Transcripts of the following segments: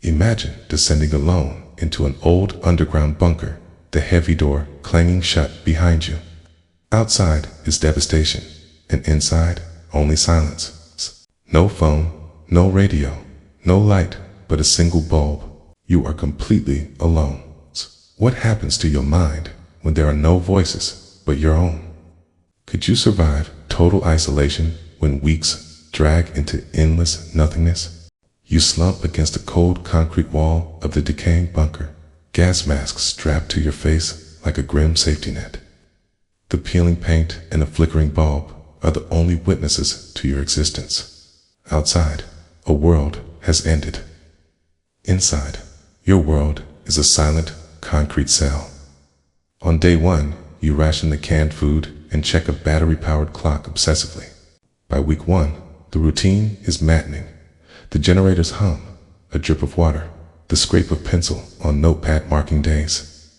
Imagine descending alone into an old underground bunker, the heavy door clanging shut behind you. Outside is devastation, and inside only silence. No phone, no radio, no light, but a single bulb. You are completely alone. What happens to your mind when there are no voices but your own? Could you survive total isolation when weeks drag into endless nothingness? You slump against the cold concrete wall of the decaying bunker, gas masks strapped to your face like a grim safety net. The peeling paint and the flickering bulb are the only witnesses to your existence. Outside, a world has ended. Inside, your world is a silent, concrete cell. On day one, you ration the canned food and check a battery-powered clock obsessively. By week one, the routine is maddening. The generators hum, a drip of water, the scrape of pencil on notepad marking days.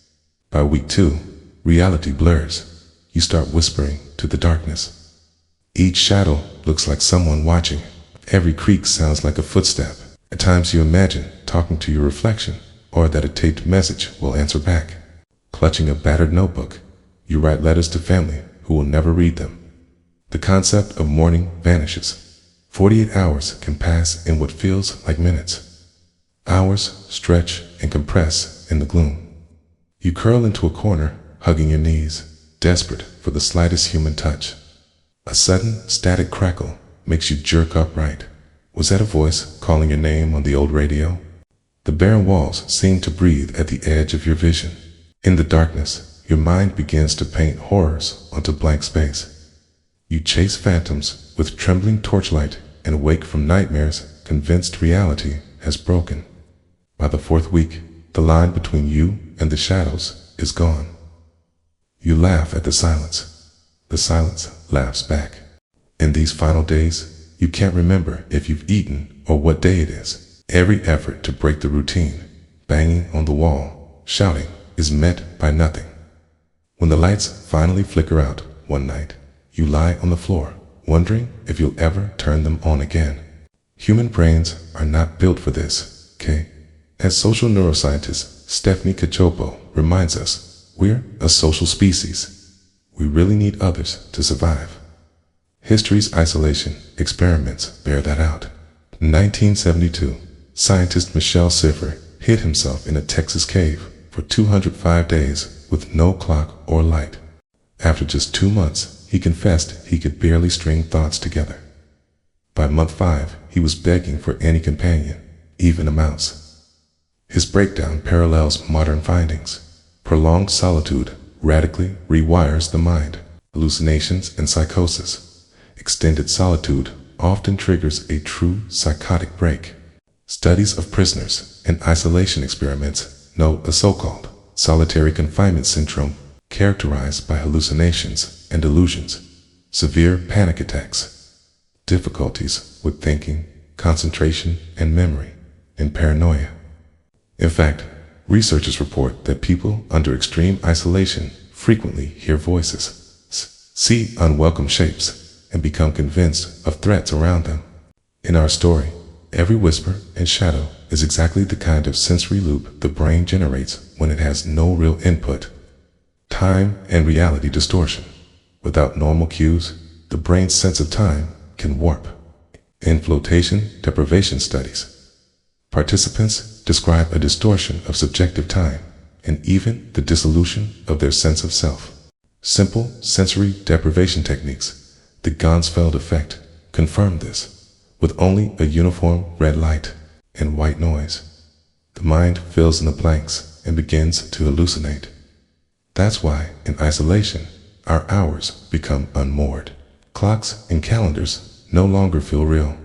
By week two, reality blurs. You start whispering to the darkness. Each shadow looks like someone watching. Every creak sounds like a footstep. At times you imagine talking to your reflection, or that a taped message will answer back. Clutching a battered notebook, you write letters to family who will never read them. The concept of mourning vanishes. 48 hours can pass in what feels like minutes. Hours stretch and compress in the gloom. You curl into a corner, hugging your knees, desperate for the slightest human touch. A sudden, static crackle makes you jerk upright. Was that a voice calling your name on the old radio? The barren walls seem to breathe at the edge of your vision. In the darkness, your mind begins to paint horrors onto blank space. You chase phantoms with trembling torchlight and wake from nightmares convinced reality has broken. By the fourth week, the line between you and the shadows is gone. You laugh at the silence. The silence laughs back. In these final days, you can't remember if you've eaten or what day it is. Every effort to break the routine, banging on the wall, shouting, is met by nothing. When the lights finally flicker out one night, you lie on the floor, wondering if you'll ever turn them on again. Human brains are not built for this, okay? As social neuroscientist Stephanie Cachopo reminds us, we're a social species. We really need others to survive. History's isolation experiments bear that out. In 1972, scientist Michel Siffer hid himself in a Texas cave for 205 days with no clock or light. After just 2 months, he confessed he could barely string thoughts together. By month 5, he was begging for any companion, even a mouse. His breakdown parallels modern findings. Prolonged solitude radically rewires the mind, hallucinations and psychosis. Extended solitude often triggers a true psychotic break. Studies of prisoners and isolation experiments note a so-called solitary confinement syndrome characterized by hallucinations and delusions, severe panic attacks, difficulties with thinking, concentration and memory, and paranoia. In fact, researchers report that people under extreme isolation frequently hear voices, see unwelcome shapes, and become convinced of threats around them. In our story, every whisper and shadow is exactly the kind of sensory loop the brain generates when it has no real input. Time and reality distortion. Without normal cues, the brain's sense of time can warp. In flotation deprivation studies, participants describe a distortion of subjective time and even the dissolution of their sense of self. Simple sensory deprivation techniques, the Gansfeld effect, confirm this. With only a uniform red light and white noise, the mind fills in the blanks and begins to hallucinate. That's why, in isolation, our hours become unmoored. Clocks and calendars no longer feel real.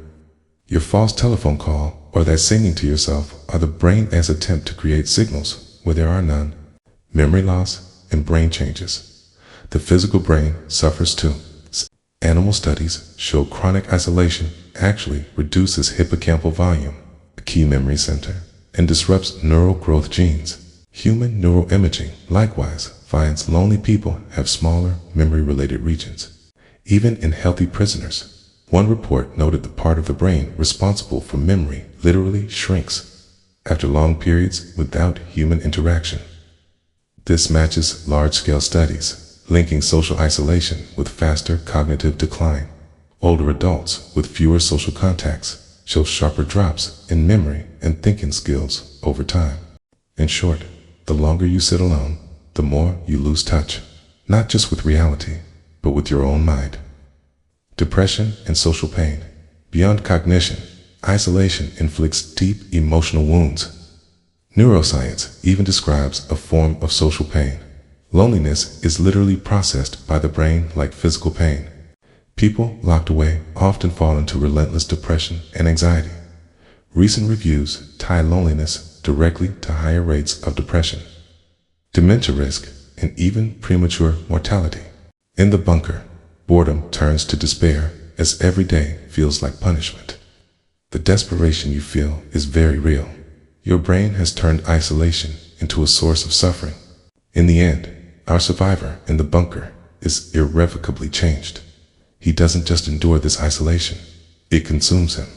Your false telephone call or that singing to yourself are the brain's attempt to create signals where there are none. Memory loss and brain changes. The physical brain suffers too. Animal studies show chronic isolation actually reduces hippocampal volume, a key memory center, and disrupts neural growth genes. Human neuroimaging, likewise, finds lonely people have smaller memory-related regions. Even in healthy prisoners, one report noted the part of the brain responsible for memory literally shrinks. after long periods without human interaction. This matches large-scale studies linking social isolation with faster cognitive decline. Older adults with fewer social contacts show sharper drops in memory and thinking skills over time. In short, the longer you sit alone, the more you lose touch, not just with reality, but with your own mind. Depression and social pain. Beyond cognition, isolation inflicts deep emotional wounds. Neuroscience even describes a form of social pain. Loneliness is literally processed by the brain like physical pain. People locked away often fall into relentless depression and anxiety. Recent reviews tie loneliness directly to higher rates of depression, dementia risk, and even premature mortality. In the bunker, boredom turns to despair as every day feels like punishment. The desperation you feel is very real. Your brain has turned isolation into a source of suffering. In the end, our survivor in the bunker is irrevocably changed. He doesn't just endure this isolation, it consumes him.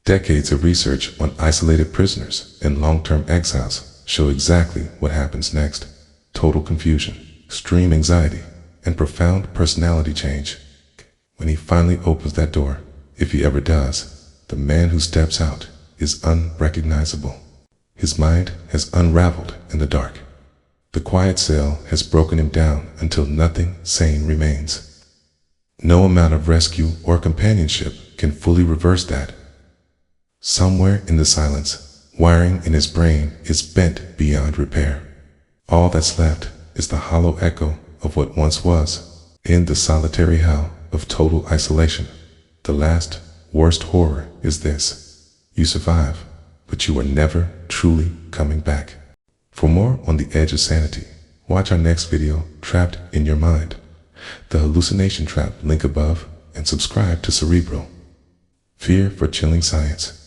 Decades of research on isolated prisoners and long-term exiles show exactly what happens next. Total confusion, extreme anxiety, and profound personality change. When he finally opens that door, if he ever does, the man who steps out is unrecognizable. His mind has unraveled in the dark. The quiet cell has broken him down until nothing sane remains. No amount of rescue or companionship can fully reverse that. Somewhere in the silence, wiring in his brain is bent beyond repair. All that's left is the hollow echo of what once was. In the solitary hell of total isolation, the last, worst horror is this: you survive, but you are never truly coming back. For more on the edge of sanity, watch our next video, Trapped in Your Mind, the hallucination trap, link above, and subscribe to Cerebral. Fear for chilling science.